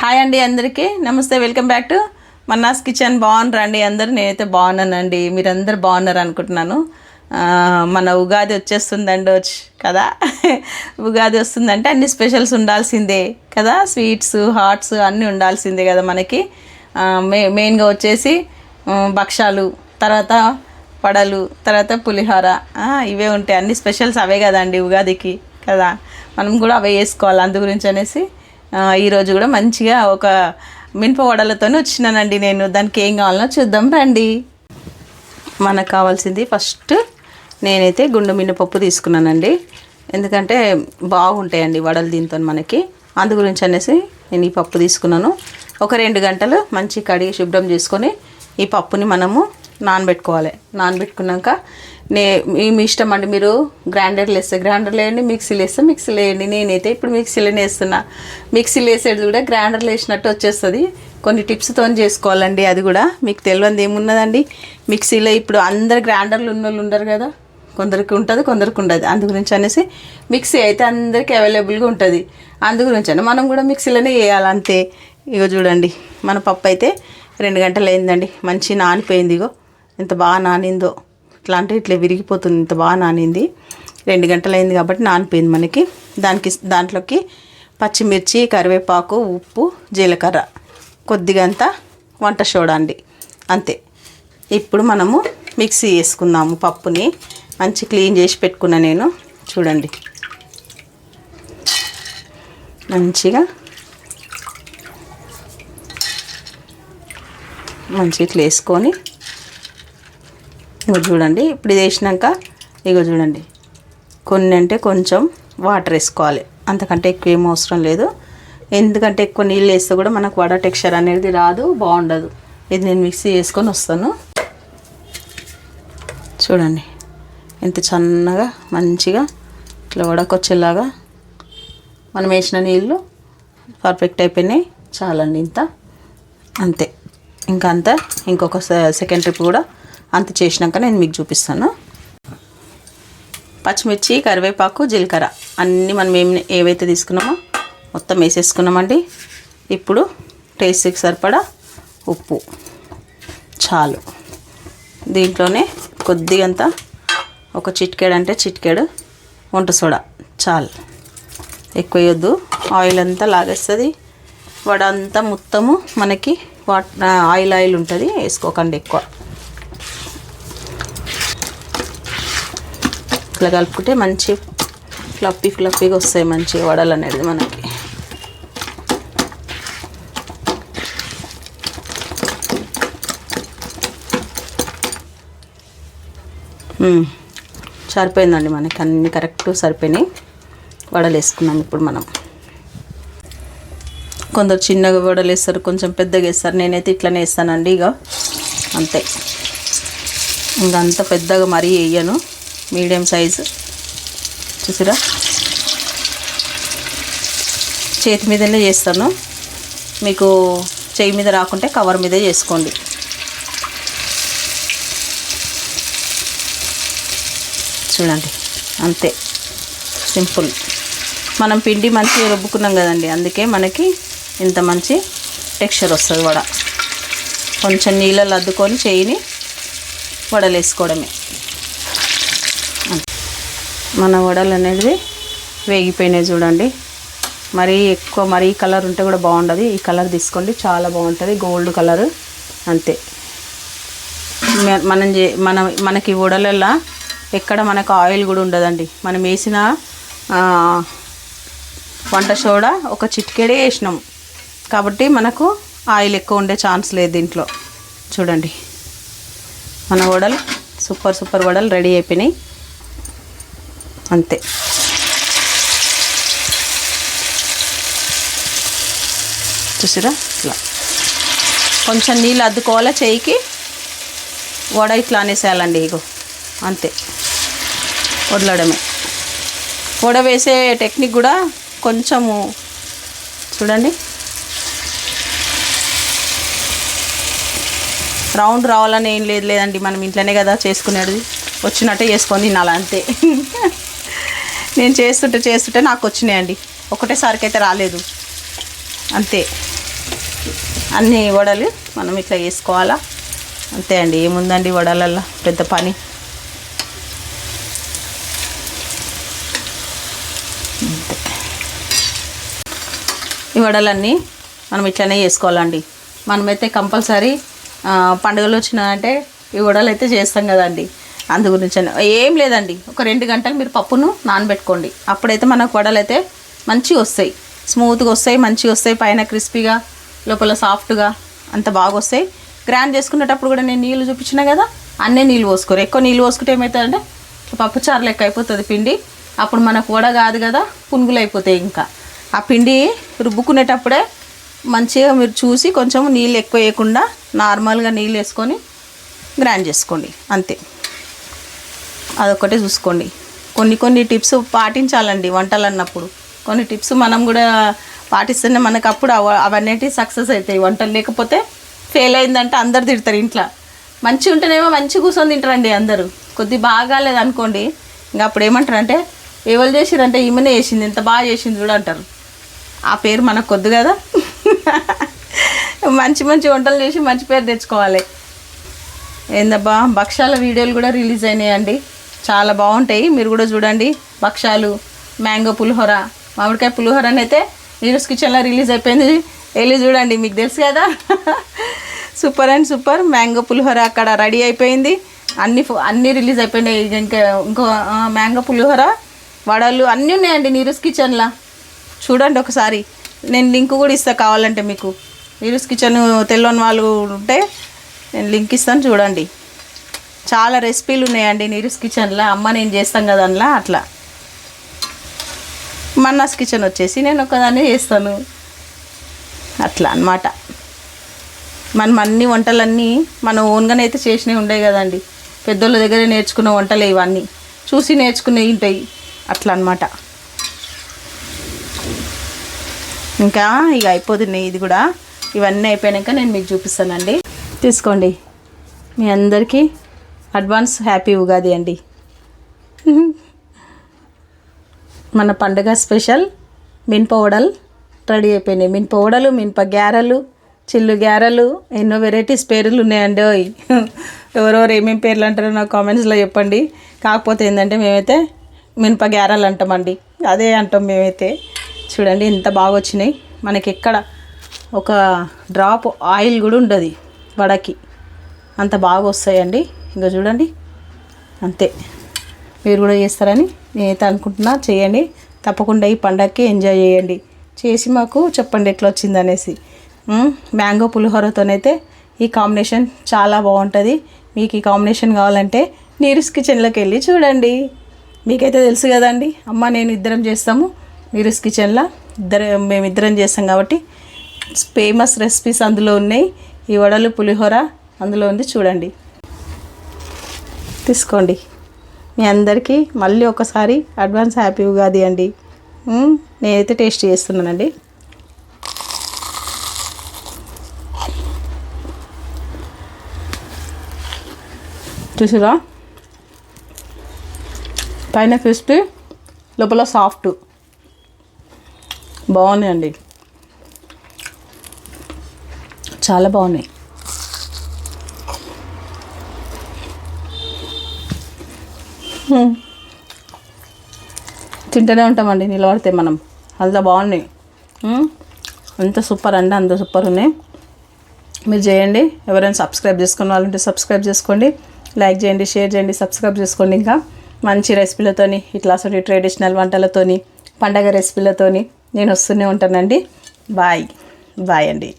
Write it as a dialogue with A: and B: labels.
A: Hi అండి, అందరికీ నమస్తే. Welcome back to Manna's kitchen. బాగున్నారా అండి అందరు? నేనైతే బాగున్నానండి. మీరందరూ బాగున్నారు అనుకుంటున్నాను. మన ఉగాది వచ్చేస్తుందండి కదా. ఉగాది వస్తుందంటే అన్ని స్పెషల్స్ ఉండాల్సిందే కదా. స్వీట్స్, హాట్స్ అన్నీ ఉండాల్సిందే కదా మనకి. మెయిన్గా వచ్చేసి భక్షాలు, తర్వాత వడలు, తర్వాత పులిహోర, ఇవే ఉంటాయి. అన్ని స్పెషల్స్ అవే కదండి ఉగాదికి కదా. మనం కూడా అవే వేసుకోవాలి. అందు గురించి అనేసి ఈరోజు కూడా మంచిగా ఒక మినప వడలతో వచ్చినానండి నేను. దానికి ఏం కావాలనో చూద్దాం రండి. మనకు కావాల్సింది ఫస్ట్ నేనైతే గుండు మినపప్పు తీసుకున్నానండి. ఎందుకంటే బాగుంటాయండి వడలు దీంతో మనకి. అందు గురించి అనేసి నేను ఈ పప్పు తీసుకున్నాను. ఒక 2 గంటలు మంచి కడిగి శుభ్రం చేసుకొని ఈ పప్పుని మనము నానబెట్టుకోవాలి. నానబెట్టుకున్నాక మీ ఇష్టం అండి. మీరు గ్రైండర్లు వేస్తే గ్రైండర్లు వేయండి, మిక్సీలు వేస్తే మిక్సీలు వేయండి. నేనైతే ఇప్పుడు మిక్సీలోనే వేస్తున్నా. మిక్సీలు వేసేది కూడా గ్రైండర్లు వేసినట్టు వచ్చేస్తుంది. కొన్ని టిప్స్తో చేసుకోవాలండి. అది కూడా మీకు తెలియదు ఏమున్నదండి. మిక్సీలో ఇప్పుడు అందరు గ్రైండర్లు ఉన్న వాళ్ళు ఉండరు కదా. కొందరికి ఉంటుంది, కొందరికి ఉండదు. అందు గురించి అనేసి మిక్సీ అయితే అందరికీ అవైలబుల్గా ఉంటుంది. అందు గురించి అని మనం కూడా మిక్సీలోనే వేయాలి అంతే. ఇగో చూడండి, మన పప్పు అయితే 2 గంటలు అయిందండి. మంచి నానిపోయింది. ఇగో ఎంత బాగా నానిందో. ఇట్లా అంటే ఇట్లా విరిగిపోతుంది, ఇంత బాగా నానింది. 2 గంటలు అయింది కాబట్టి నానిపోయింది మనకి. దాంట్లోకి పచ్చిమిర్చి, కరివేపాకు, ఉప్పు, జీలకర్ర, కొద్దిగా అంత వంట సోడా అండి, అంతే. ఇప్పుడు మనము మిక్సీ వేసుకుందాము. పప్పుని మంచి క్లీన్ చేసి పెట్టుకున్నా నేను. చూడండి మంచిగా ఇట్లా వేసుకొని ఇగో చూడండి. ఇప్పుడు ఇది వేసినాక ఇగో చూడండి, కొన్ని అంటే కొంచెం వాటర్ వేసుకోవాలి. అంతకంటే ఎక్కువ ఏం అవసరం లేదు. ఎందుకంటే ఎక్కువ నీళ్ళు వేస్తే కూడా మనకు వడ టెక్స్చర్ అనేది రాదు, బాగుండదు. ఇది నేను మిక్సీ వేసుకొని వస్తాను. చూడండి ఎంత సన్నగా మంచిగా ఇట్లా వడకొచ్చేలాగా మనం వేసిన నీళ్ళు పర్ఫెక్ట్ అయిపోయినాయి. చాలండి ఇంత, అంతే. ఇంకొక సెకండ్ ట్రిప్ కూడా అంత చేసినాక నేను మీకు చూపిస్తాను. పచ్చిమిర్చి, కరివేపాకు, జీలకర్ర అన్నీ మనం ఏవైతే తీసుకున్నామో మొత్తం వేసేసుకున్నామండి. ఇప్పుడు టేస్ట్కి సరిపడా ఉప్పు చాలు. దీంట్లోనే కొద్దిగంత ఒక చిటికెడు అంటే చిటికెడు వంట సోడా చాలు. ఎక్కువ వేయొద్దు, ఆయిల్ అంతా లాగేస్తుంది. వడ అంతా మొత్తము మనకి ఆయిల్ ఉంటుంది. వేసుకోకండి ఎక్కువ. ఇట్లా కలుపుకుంటే మంచి ఫ్లఫీగా వస్తాయి మంచి వడలు అనేది మనకి. సరిపోయిందండి మనకి, అన్నీ కరెక్ట్ సరిపోయినాయి. వడలు వేసుకున్నాం ఇప్పుడు మనం. కొందరు చిన్నగా వడలు వేస్తారు, కొంచెం పెద్దగా వేస్తారు. నేనైతే ఇట్లనే వేస్తానండి. ఇక అంతే. ఇంకంత పెద్దగా మరీ వేయను, మీడియం సైజు. చూసిరా, చేతి మీదనే చేస్తాను. మీకు చేయి మీద రాకుంటే కవర్ మీదే చేసుకోండి. చూడండి అంతే, సింపుల్. మనం పిండి మంచిగా రుబ్బుకున్నాం కదండి, అందుకే మనకి ఇంత మంచి టెక్స్చర్ వస్తుంది వడ. కొంచెం నీళ్ళలో అద్దుకొని చేయిని వడలు వేసుకోవడమే. మన వడలు అనేది వేగిపోయినాయి చూడండి. మరీ కలర్ ఉంటే కూడా బాగుండదు. ఈ కలర్ తీసుకోండి, చాలా బాగుంటుంది, గోల్డ్ కలర్. అంతే. మనకి వడలల్లో ఎక్కడ మనకు ఆయిల్ కూడా ఉండదండి. మనం వేసిన వంట సోడా ఒక చిటికెడే వేసినాం కాబట్టి మనకు ఆయిల్ ఎక్కువ ఉండే ఛాన్స్ లేదు దీంట్లో. చూడండి మన వడలు సూపర్ వడలు రెడీ అయిపోయినాయి. అంతే. చూసిరా, ఇట్లా కొంచెం నీళ్ళు అద్దుకోవాలా చేయికి. వడ ఇట్లా అనేసేయాలండి. ఇగో అంతే, వదలడమే. వడ వేసే టెక్నిక్ కూడా కొంచెము చూడండి, రౌండ్ రావాలని ఏం లేదండి. మనం ఇంట్లోనే కదా చేసుకునేది, వచ్చినట్టే చేసుకొని తినాలి అంతే. నేను చేస్తుంటే నాకు వచ్చినాయండి, ఒకటేసారికి అయితే రాలేదు అంతే. అన్ని వడలు మనం ఇట్లా వేసుకోవాలా. అంతే అండి, ఏముందండి వడలల్లో పెద్ద పని. ఈ వడలన్నీ మనం ఇట్లనే చేసుకోవాలండి. మనమైతే కంపల్సరీ పండుగలు వచ్చినాయంటే ఈ వడలు అయితే చేస్తాం కదండి. అందు గురించి ఏం లేదండి, ఒక 2 గంటలు మీరు పప్పును నానబెట్టుకోండి. అప్పుడైతే మనకు వడలు అయితే మంచిగా వస్తాయి, స్మూత్గా వస్తాయి, మంచిగా వస్తాయి. పైన క్రిస్పీగా లోపల సాఫ్ట్గా అంత బాగా వస్తాయి. గ్రైండ్ చేసుకునేటప్పుడు కూడా నేను నీళ్ళు చూపించినా కదా, అన్నీ నీళ్ళు పోసుకోరు. ఎక్కువ నీళ్ళు పోసుకుంటే ఏమవుతుందంటే పప్పుచారు లెక్క అయిపోతుంది పిండి. అప్పుడు మనకు వడ కాదు కదా, పునుగులు అయిపోతాయి. ఇంకా ఆ పిండి రుబ్బుకునేటప్పుడే మంచిగా మీరు చూసి కొంచెం నీళ్ళు ఎక్కువ వేయకుండా నార్మల్గా నీళ్ళు వేసుకొని గ్రైండ్ చేసుకోండి. అంతే, అదొక్కటే చూసుకోండి. కొన్ని టిప్స్ పాటించాలండి వంటలు అన్నప్పుడు. కొన్ని టిప్స్ మనం కూడా పాటిస్తేనే మనకు అప్పుడు అవన్నీ సక్సెస్ అవుతాయి వంటలు. లేకపోతే ఫెయిల్ అయిందంటే అందరు తిడతారు ఇంట్లో. మంచిగా ఉంటేనేమో మంచిగా కూర్చొని తింటారండి అందరూ. కొద్ది బాగాలేదు అనుకోండి, ఇంకా అప్పుడు ఏమంటారంటే ఎవరు చేసిరంటే ఈమెనే చేసింది, ఎంత బాగా చేసింది చూడ అంటారు. ఆ పేరు మనకు కొద్దు కదా. మంచి వంటలు చేసి మంచి పేరు తెచ్చుకోవాలి. ఏందబ్బా, భక్షాల వీడియోలు కూడా రిలీజ్ అయినాయండి, చాలా బాగుంటాయి. మీరు కూడా చూడండి. భక్షాలు, మ్యాంగో పులిహోర, మామిడికాయ పులిహోర అయితే నీరస్ కిచెన్లో రిలీజ్ అయిపోయింది. వెళ్ళి చూడండి, మీకు తెలుసు కదా. సూపర్ అండ్ సూపర్ మ్యాంగో పులిహోర అక్కడ రెడీ అయిపోయింది. అన్నీ రిలీజ్ అయిపోయినాయి. ఇంకో మ్యాంగో పులిహోర, వడలు అన్నీ ఉన్నాయండి నీరస్ కిచెన్లో. చూడండి ఒకసారి, నేను లింక్ కూడా ఇస్తాను కావాలంటే. మీకు నీరస్ కిచెన్ తెలియని వాళ్ళు ఉంటే నేను లింక్ ఇస్తాను, చూడండి. చాలా రెసిపీలు ఉన్నాయండి నీరస్ కిచెన్లో. అమ్మ నేను చేస్తాను కదా అందులో. అట్లా మన్నాస్ కిచెన్ వచ్చేసి నేను ఒకదాన్ని చేస్తాను. అట్లా అన్నమాట. మనం అన్ని వంటలన్నీ మన ఓన్గానే అయితే చేసినవి ఉండే కదండి. పెద్దోళ్ళ దగ్గర నేర్చుకున్న వంటలే ఇవన్నీ, చూసి నేర్చుకునేవి ఉంటాయి. అట్లా అన్నమాట. ఇంకా ఇక అయిపోతున్నాయి. ఇది కూడా ఇవన్నీ అయిపోయాక నేను మీకు చూపిస్తానండి. తీసుకోండి. మీ అందరికీ అడ్వాన్స్ హ్యాపీ ఉగాది అండి. మన పండుగ స్పెషల్ మినప వడలు రెడీ అయిపోయినాయి. మినప వడలు, మినప గారెలు, చిల్లు గారెలు, ఎన్నో వెరైటీస్ పేర్లు ఉన్నాయండి. ఎవరెవరు ఏమేమి పేర్లు అంటారో నాకు కామెంట్స్లో చెప్పండి. కాకపోతే ఏంటంటే మేమైతే మినప గారెలు అంటామండి, అదే అంటాం మేమైతే. చూడండి ఎంత బాగా వచ్చినాయి. మనకి ఎక్కడ ఒక డ్రాప్ ఆయిల్ కూడా ఉండదు వడకి, అంత బాగా వస్తాయండి. ఇంకా చూడండి, అంతే. మీరు కూడా చేస్తారని నేనైతే అనుకుంటున్నా. చేయండి తప్పకుండా. ఈ పండగకి ఎంజాయ్ చేయండి. చేసి మాకు చెప్పండి ఎట్లా వచ్చింది అనేసి. మ్యాంగో పులిహోరతోనైతే ఈ కాంబినేషన్ చాలా బాగుంటుంది. మీకు ఈ కాంబినేషన్ కావాలంటే నీరస్ కిచెన్లోకి వెళ్ళి చూడండి. మీకైతే తెలుసు కదండి, అమ్మ నేను ఇద్దరం చేస్తాము నీరస్ కిచెన్లో. మేమిద్దరం చేస్తాం కాబట్టి ఫేమస్ రెసిపీస్ అందులో ఉన్నాయి. ఈ వడలు, పులిహోర అందులో ఉంది, చూడండి. తీసుకోండి. మీ అందరికీ మళ్ళీ ఒకసారి అడ్వాన్స్ హ్యాపీ ఉగాది అండి. నేనైతే టేస్ట్ చేస్తున్నానండి. చూసిరా, పైన క్రిస్పీ, లోపల సాఫ్ట్, బాగున్నాయండి, చాలా బాగున్నాయి. తింటూనే ఉంటామండి నిలబడితే మనం, అంత బాగున్నాయి. అంత సూపర్ అండి, అంత సూపర్ ఉన్నాయి. మీరు చేయండి. ఎవరైనా సబ్స్క్రైబ్ చేసుకున్న వాళ్ళంటే సబ్స్క్రైబ్ చేసుకోండి, లైక్ చేయండి, షేర్ చేయండి, సబ్స్క్రైబ్ చేసుకోండి. ఇంకా మంచి రెసిపీలతోని, ఇట్లా ట్రెడిషనల్ వంటలతోని, పండగ రెసిపీలతోని నేను వస్తూనే ఉంటానండి. బాయ్ బాయ్ అండి.